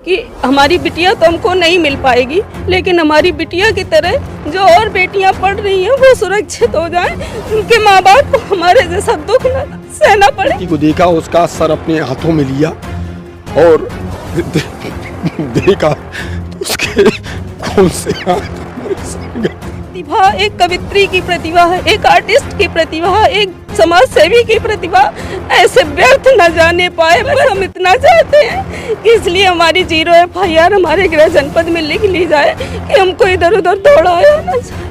कि हमारी बिटिया तो हमको नहीं मिल पाएगी, लेकिन हमारी बिटिया की तरह जो और बेटियां पढ़ रही हैं वो सुरक्षित हो जाएं, उनके माँ बाप को हमारे जैसा दुख न सहना पड़े। को देखा, उसका सर अपने हाथों में लिया और देखा तो उसके खून से हाथ प्रतिभा एक कवित्री की प्रतिभा है, एक आर्टिस्ट की प्रतिभा है, एक समाज सेवी की प्रतिभा ऐसे व्यर्थ न जाने पाए। बस हम इतना चाहते हैं कि इसलिए हमारी 0 FIR हमारे गृह जनपद में लिख ली जाए कि हमको इधर उधर दौड़ाया न जाए।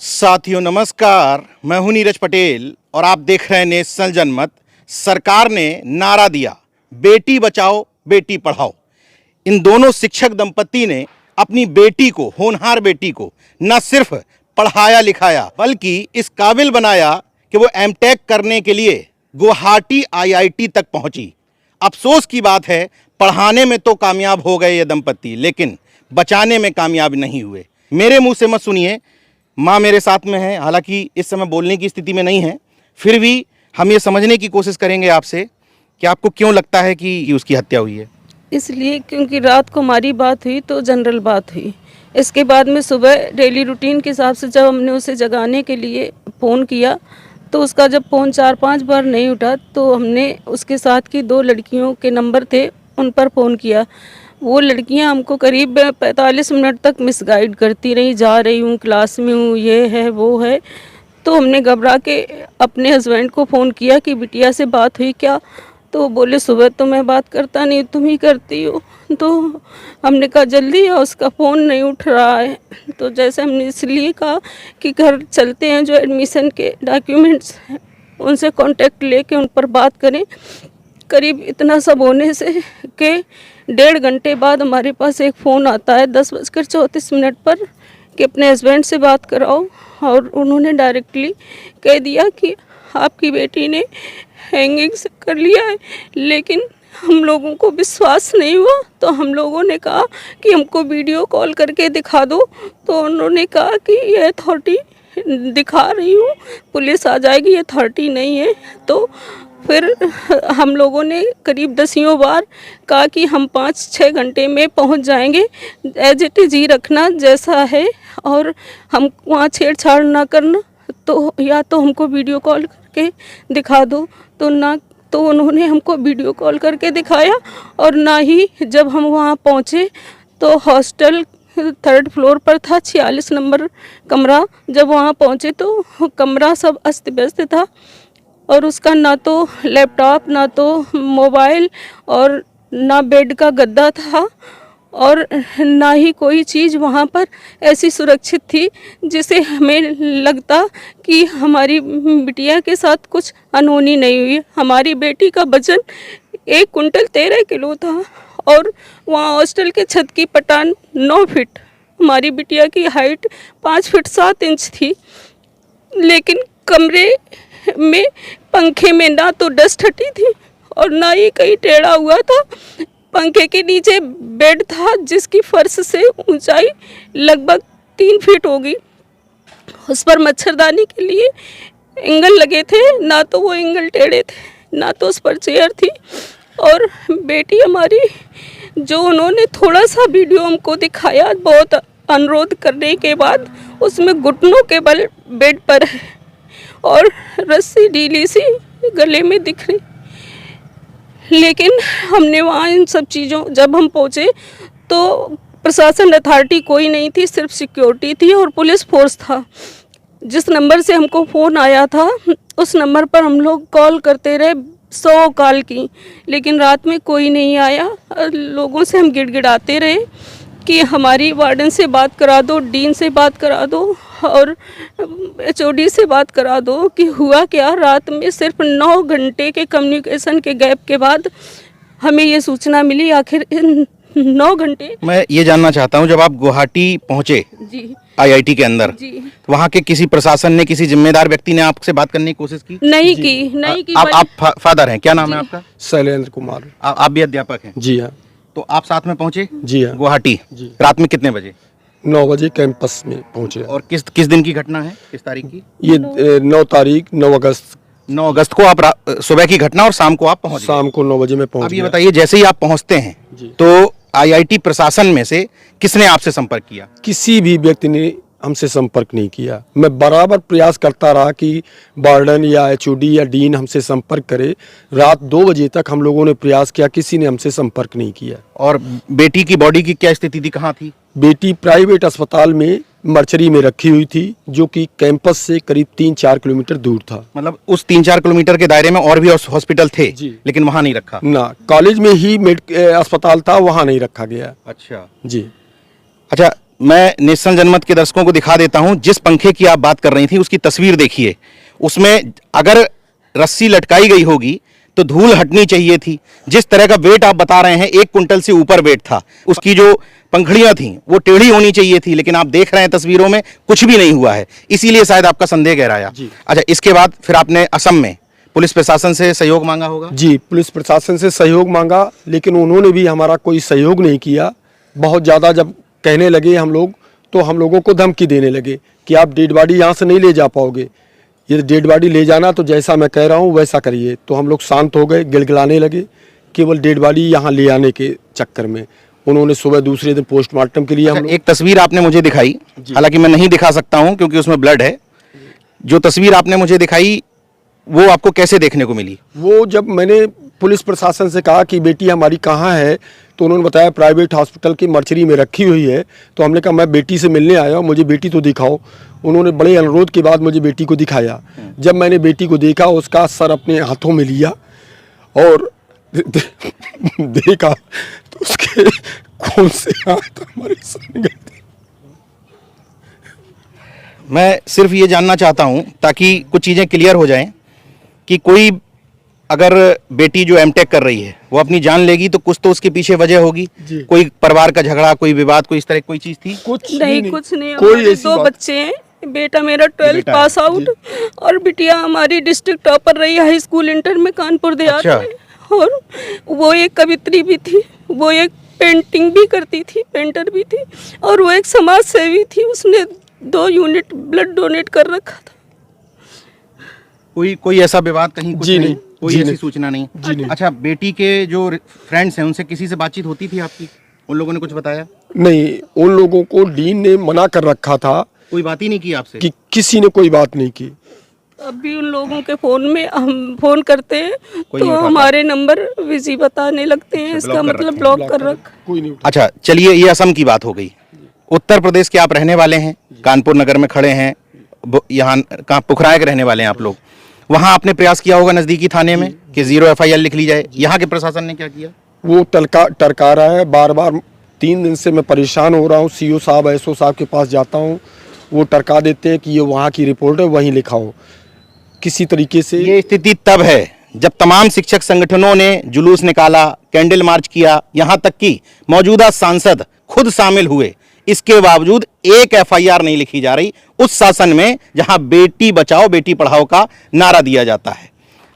साथियों नमस्कार, मैं हूं नीरज पटेल और आप देख रहे हैं नेशनल जनमत। सरकार ने नारा दिया, बेटी बचाओ बेटी पढ़ाओ। इन दोनों शिक्षक दंपति ने अपनी बेटी को, होनहार बेटी को, न सिर्फ पढ़ाया लिखाया बल्कि इस काबिल बनाया कि वो एमटेक करने के लिए गुवाहाटी IIT तक पहुंची। अफसोस की बात है, पढ़ाने में तो कामयाब हो गए ये दंपति, लेकिन बचाने में कामयाब नहीं हुए। मेरे मुंह से मत सुनिए, माँ मेरे साथ में है, हालांकि इस समय बोलने की स्थिति में नहीं है, फिर भी हम ये समझने की कोशिश करेंगे आपसे कि आपको क्यों लगता है कि उसकी हत्या हुई है। इसलिए क्योंकि रात को हमारी बात हुई तो जनरल बात हुई। इसके बाद में सुबह डेली रूटीन के हिसाब से जब हमने उसे जगाने के लिए फ़ोन किया तो उसका जब फ़ोन 4-5 बार नहीं उठा तो हमने उसके साथ की 2 लड़कियों के नंबर थे, उन पर फ़ोन किया। वो लड़कियां हमको करीब 45 मिनट तक मिसगाइड करती रही, जा रही हूँ, क्लास में हूँ, ये है वो है। तो हमने घबरा के अपने हस्बैंड को फ़ोन किया कि बिटिया से बात हुई क्या? तो बोले सुबह तो मैं बात करता नहीं, तुम ही करती हो। तो हमने कहा जल्दी आओ, उसका फ़ोन नहीं उठ रहा है। तो जैसे हमने इसलिए कहा कि घर चलते हैं, जो एडमिशन के डॉक्यूमेंट्स हैं उनसे कांटेक्ट लेके उन पर बात करें। करीब इतना सब होने से के 1.5 घंटे बाद हमारे पास एक फ़ोन आता है 10:34 पर कि अपने हस्बैंड से बात कराओ, और उन्होंने डायरेक्टली कह दिया कि आपकी बेटी ने हैंगिंग से कर लिया है। लेकिन हम लोगों को विश्वास नहीं हुआ, तो हम लोगों ने कहा कि हमको वीडियो कॉल करके दिखा दो। तो उन्होंने कहा कि ये अथॉरिटी दिखा रही हूँ, पुलिस आ जाएगी, ये अथॉरिटी नहीं है। तो फिर हम लोगों ने करीब 10 बार कहा कि हम 5-6 घंटे में पहुंच जाएंगे, एज इट इज़ ही रखना जैसा है, और हम वहाँ छेड़छाड़ ना करना, तो या तो हमको वीडियो कॉल करके दिखा दो। तो ना तो उन्होंने हमको वीडियो कॉल करके दिखाया, और ना ही जब हम वहाँ पहुँचे तो हॉस्टल 3rd फ्लोर पर था, 46 नंबर कमरा। जब वहाँ पहुँचे तो कमरा सब अस्त व्यस्त था, और उसका ना तो लैपटॉप, ना तो मोबाइल, और ना बेड का गद्दा था, और ना ही कोई चीज़ वहाँ पर ऐसी सुरक्षित थी जिसे हमें लगता कि हमारी बिटिया के साथ कुछ अनहोनी नहीं हुई। हमारी बेटी का वजन 1 कुंटल 13 किलो था, और वहाँ हॉस्टल के छत की पटान 9 फीट, हमारी बिटिया की हाइट 5 फीट 7 इंच थी। लेकिन कमरे में पंखे में ना तो डस्ट हटी थी और ना ही कहीं टेढ़ा हुआ था। पंखे के नीचे बेड था जिसकी फर्श से ऊंचाई लगभग 3 फीट होगी। उस पर मच्छरदानी के लिए एंगल लगे थे, ना तो वो एंगल टेढ़े थे, ना तो उस पर चेयर थी। और बेटी हमारी, जो उन्होंने थोड़ा सा वीडियो हमको दिखाया बहुत अनुरोध करने के बाद, उसमें घुटनों के बल बेड पर है और रस्सी ढीली सी गले में दिख रही। लेकिन हमने वहाँ इन सब चीज़ों, जब हम पहुँचे तो प्रशासन अथॉरिटी कोई नहीं थी, सिर्फ सिक्योरिटी थी और पुलिस फोर्स था। जिस नंबर से हमको फ़ोन आया था उस नंबर पर हम लोग कॉल करते रहे, 100 कॉल की, लेकिन रात में कोई नहीं आया। लोगों से हम गिड़गिड़ाते रहे कि हमारी वार्डन से बात करा दो, डीन से बात करा दो और HOD से बात करा दो कि हुआ क्या। रात में सिर्फ 9 घंटे के कम्युनिकेशन के गैप के बाद हमें ये सूचना मिली। आखिर 9 घंटे। मैं ये जानना चाहता हूँ, जब आप गुवाहाटी पहुँचे जी IIT के अंदर, जी, वहाँ के किसी प्रशासन ने, किसी जिम्मेदार व्यक्ति ने आपसे बात करने की कोशिश की? नहीं की। आप फादर हैं, क्या नाम है आपका? शैलेंद्र कुमार। आप भी अध्यापक हैं? जी हाँ। तो आप साथ में पहुँचे? जी हाँ। गुवाहाटी जी। रात में कितने बजे? 9 बजे कैंपस में पहुंचे। और किस दिन की घटना है, किस तारीख की? ये 9 तारीख 9 अगस्त 9 अगस्त को आप सुबह की घटना और शाम को आप पहुंच गए। शाम को 9 बजे में पहुंच अब ये गया। बताइए, जैसे ही आप पहुंचते हैं जी। तो आईआईटी प्रशासन में से किसने आपसे संपर्क किया? किसी भी व्यक्ति ने हमसे संपर्क नहीं किया। मैं बराबर प्रयास करता रहा कि वार्डन या एचओडी या डीन हमसे संपर्क करे। रात 2 बजे तक हम लोगों ने प्रयास किया, किसी ने हमसे संपर्क नहीं किया। और बेटी की बॉडी की क्या स्थिति थी, कहाँ थी? बेटी प्राइवेट अस्पताल में मर्चरी में रखी हुई थी, जो कि कैंपस से करीब 3-4 किलोमीटर दूर था। मतलब उस 3-4 किलोमीटर के दायरे में और भी हॉस्पिटल थे जी। लेकिन वहां नहीं रखा? ना, कॉलेज में ही अस्पताल था, वहाँ नहीं रखा गया। अच्छा जी। अच्छा, मैं नेशनल जनमत के दर्शकों को दिखा देता हूं। जिस पंखे की आप बात कर रही थी उसकी तस्वीर देखिए। उसमें अगर रस्सी लटकाई गई होगी तो धूल हटनी चाहिए थी। जिस तरह का वेट आप बता रहे हैं, 1 कुंटल से ऊपर वेट था। उसकी जो पंखड़ियां थी वो टेढ़ी होनी चाहिए थी, लेकिन आप देख रहे हैं तस्वीरों में कुछ भी नहीं हुआ है, इसीलिए शायद आपका संदेह गहराया। अच्छा, इसके बाद फिर आपने असम में पुलिस प्रशासन से सहयोग मांगा होगा? जी, पुलिस प्रशासन से सहयोग मांगा, लेकिन उन्होंने भी हमारा कोई सहयोग नहीं किया। बहुत ज़्यादा जब कहने लगे हम लोग, तो हम लोगों को धमकी देने लगे कि आप डेड बॉडी यहाँ से नहीं ले जा पाओगे, ये डेड बॉडी ले जाना तो जैसा मैं कह रहा हूँ वैसा करिए। तो हम लोग शांत हो गए, गिड़गिड़ाने लगे, केवल डेड बॉडी यहाँ ले आने के चक्कर में। उन्होंने सुबह दूसरे दिन पोस्टमार्टम के लिए हम लोग। एक तस्वीर आपने मुझे दिखाई, हालांकि मैं नहीं दिखा सकता हूं क्योंकि उसमें ब्लड है। जो तस्वीर आपने मुझे दिखाई वो आपको कैसे देखने को मिली? वो जब मैंने पुलिस प्रशासन से कहा कि बेटी हमारी कहाँ है, तो उन्होंने बताया प्राइवेट हॉस्पिटल की मर्चरी में रखी हुई है। तो हमने कहा मैं बेटी से मिलने आया हूँ, मुझे बेटी तो दिखाओ। उन्होंने बड़े अनुरोध के बाद मुझे बेटी को दिखाया। जब मैंने बेटी को देखा, उसका सर अपने हाथों में लिया और देखा तो उसके खून से हाथ हमारे सर गए थे। मैं सिर्फ ये जानना चाहता हूं ताकि कुछ चीज़ें क्लियर हो जाएं कि कोई अगर बेटी जो एमटेक कर रही है वो अपनी जान लेगी तो कुछ तो उसके पीछे वजह होगी। कोई परिवार का झगड़ा, कोई विवाद, कोई इस तरह कोई चीज़ थी? कुछ नहीं, कुछ नहीं। कोई हमारे ऐसी 2 बात- बच्चे हैं। बेटा मेरा 12th पास आउट और बिटिया हमारी डिस्ट्रिक्ट टॉपर रही हाई स्कूल इंटर में कानपुर देहात अच्छा। में। और वो एक कवित्री भी थी, वो एक पेंटिंग भी करती थी, पेंटर भी थी, और वो एक समाज सेवी थी। उसने 2 यूनिट ब्लड डोनेट कर रखा था। कोई ऐसा विवाद कहीं कुछ जी नहीं, कोई जी ऐसी नहीं। सूचना नहीं? जी नहीं। अच्छा, बेटी के जो फ्रेंड्स हैं उनसे किसी से बातचीत होती थी आपकी? उन लोगों ने कुछ बताया? नहीं, उन लोगों को डीन ने मना कर रखा था कोई बात ही नहीं की आपसे? कि किसी ने कोई बात नहीं की। अभी उन लोगों के फोन में हम फोन करते हैं कोई तो नहीं उठाता। हमारे नंबर बिजी बताने लगते हैं। इसका ब्लॉक कर मतलब रखे ब्लॉक कर रखा। कोई नहीं। अच्छा, चलिए, ये असम की बात हो गई। उत्तर प्रदेश के आप रहने वाले हैं, कानपुर नगर में खड़े हैं, यहाँ कहाँ पुखराय के रहने वाले हैं आप लोग। वहाँ आपने प्रयास किया होगा नज़दीकी थाने में कि 0 FIR लिख ली जाए। यहाँ के प्रशासन ने क्या किया? वो टरका रहा है बार बार। 3 दिन से मैं परेशान हो रहा हूँ। CO साहब, SO साहब के पास जाता हूँ, वो टरका देते हैं कि ये वहाँ की रिपोर्ट है, वहीं लिखाओ। किसी तरीके से ये स्थिति तब है जब तमाम शिक्षक संगठनों ने जुलूस निकाला, कैंडल मार्च किया, यहाँ तक कि मौजूदा सांसद खुद शामिल हुए। इसके बावजूद एक FIR नहीं लिखी जा रही उस शासन में जहां बेटी बचाओ बेटी पढ़ाओ का नारा दिया जाता है।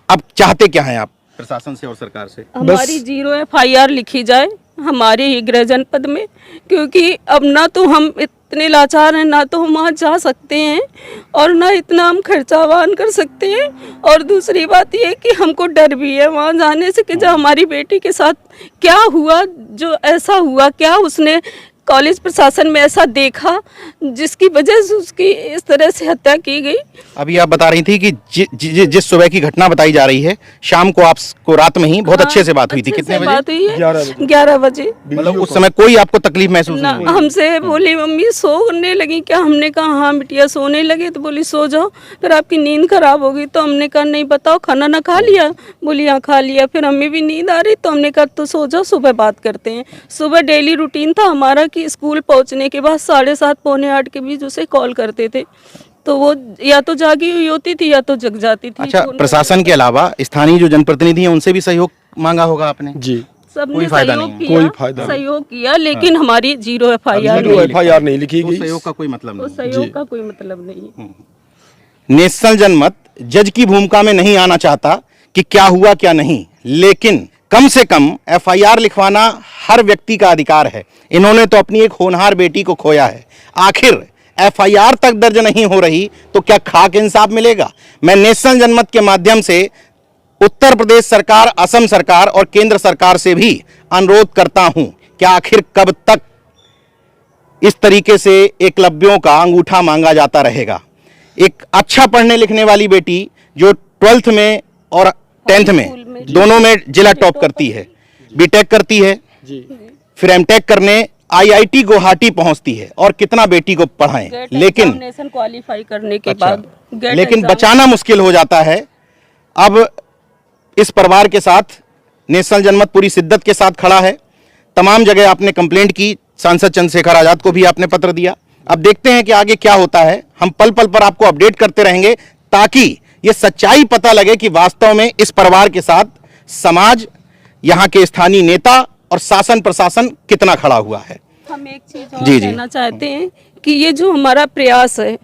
अब चाहते क्या हैं आप प्रशासन से और सरकार से? हमारी 0 FIR लिखी जाए हमारे ही गृह जनपद में, क्योंकि अब ना तो हम इतने लाचार हैं, ना तो हम वहाँ जा सकते हैं और ना इतना हम खर्चावान कर सकते हैं। और दूसरी बात ये कि हमको डर भी है वहाँ जाने से कि जो हमारी बेटी के साथ क्या हुआ, जो ऐसा हुआ, क्या उसने कॉलेज प्रशासन में ऐसा देखा जिसकी वजह से उसकी इस तरह से हत्या की गई। अभी आप बता रही थी कि जिस सुबह की घटना बताई जा रही है, शाम को आपको रात में ही बहुत अच्छे से बात हुई थी। कितने बजे? बात हुई है 11 बजे। मतलब उस समय कोई आपको तकलीफ महसूस ना, नहीं हुई? हमसे बोली मम्मी सोने लगी क्या? हमने कहा हाँ बिटिया सोने लगे। तो बोली सो जाओ, फिर आपकी नींद खराब होगी। तो हमने कहा नहीं, बताओ खाना ना खा लिया? बोली हाँ खा लिया। फिर हमें भी नींद आ रही, तो हमने कहा तो सो जाओ, सुबह बात करते हैं। सुबह डेली रूटीन था हमारा कि स्कूल पहुंचने के बाद 7:30 पौने 8 के बीच उसे कॉल करते थे, तो वो या तो जागी हुई होती थी या तो जग जाती थी। अच्छा, तो प्रशासन के अलावा स्थानीय जो जनप्रतिनिधि हैं उनसे भी सहयोग मांगा होगा आपने? जी, सबने कोई फायदा सहयोग नहीं, किया, कोई फायदा नहीं। सहयोग किया, लेकिन हमारी 0 FIR 0 FIR नहीं लिखी तो गई। सहयोग का कोई मतलब तो नहीं। सहयोग का कोई मतलब नहीं। नेशनल जनमत जज की भूमिका में नहीं आना चाहता कि क्या हुआ क्या नहीं, लेकिन कम से कम FIR लिखवाना हर व्यक्ति का अधिकार है। इन्होंने तो अपनी एक होनहार बेटी को खोया है। आखिर एफआईआर तक दर्ज नहीं हो रही तो क्या खाक इंसाफ मिलेगा? मैं नेशनल जनमत के माध्यम से उत्तर प्रदेश सरकार, असम सरकार और केंद्र सरकार से भी अनुरोध करता हूं कि आखिर कब तक इस तरीके से एकलव्यों का अंगूठा मांगा जाता रहेगा? एक अच्छा पढ़ने लिखने वाली बेटी जो 12th में और 10th में दोनों में जिला टॉप करती है, बीटेक करती है, फिर एमटेक करने आईआईटी गुवाहाटी पहुंचती है, और कितना बेटी को पढ़ाएं, लेकिन क्वालिफाई करने के बाद लेकिन बचाना मुश्किल हो जाता है। अब इस परिवार के साथ नेशनल जनमत पूरी शिद्दत के साथ खड़ा है। तमाम जगह आपने कंप्लेंट की, सांसद चंद्रशेखर आजाद को भी आपने पत्र दिया। अब देखते हैं कि आगे क्या होता है। हम पल पल पर आपको अपडेट करते रहेंगे ताकि ये सच्चाई पता लगे कि वास्तव में इस परिवार के साथ समाज, यहाँ के स्थानीय नेता और शासन प्रशासन कितना खड़ा हुआ है। हम एक चीज और कहना चाहते हैं कि ये जो हमारा प्रयास है,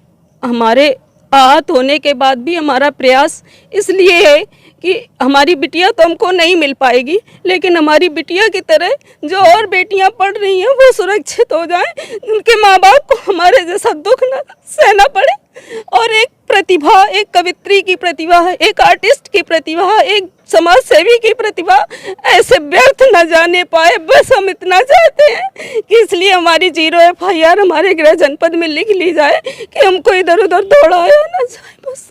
हमारे आहत होने के बाद भी हमारा प्रयास इसलिए है कि हमारी बिटिया तो हमको नहीं मिल पाएगी, लेकिन हमारी बिटिया की तरह जो और बेटियां पढ़ रही हैं वो सुरक्षित हो जाएं, उनके माँ बाप को हमारे जैसा दुख न सहना पड़े। और एक प्रतिभा, एक कवित्री की प्रतिभा है, एक आर्टिस्ट की प्रतिभा है, एक समाज सेवी की प्रतिभा ऐसे व्यर्थ न जाने पाए, बस हम इतना चाहते हैं कि इसलिए हमारी 0 एफआईआर हमारे गृह जनपद में लिख ली जाए कि हमको इधर उधर दौड़ाया न जाए। बस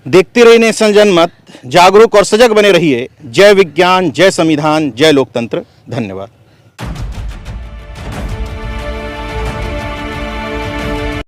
देखते रहिए नेशनल जनमत, जागरूक और सजग बने रहिए। जय विज्ञान, जय संविधान, जय लोकतंत्र। धन्यवाद।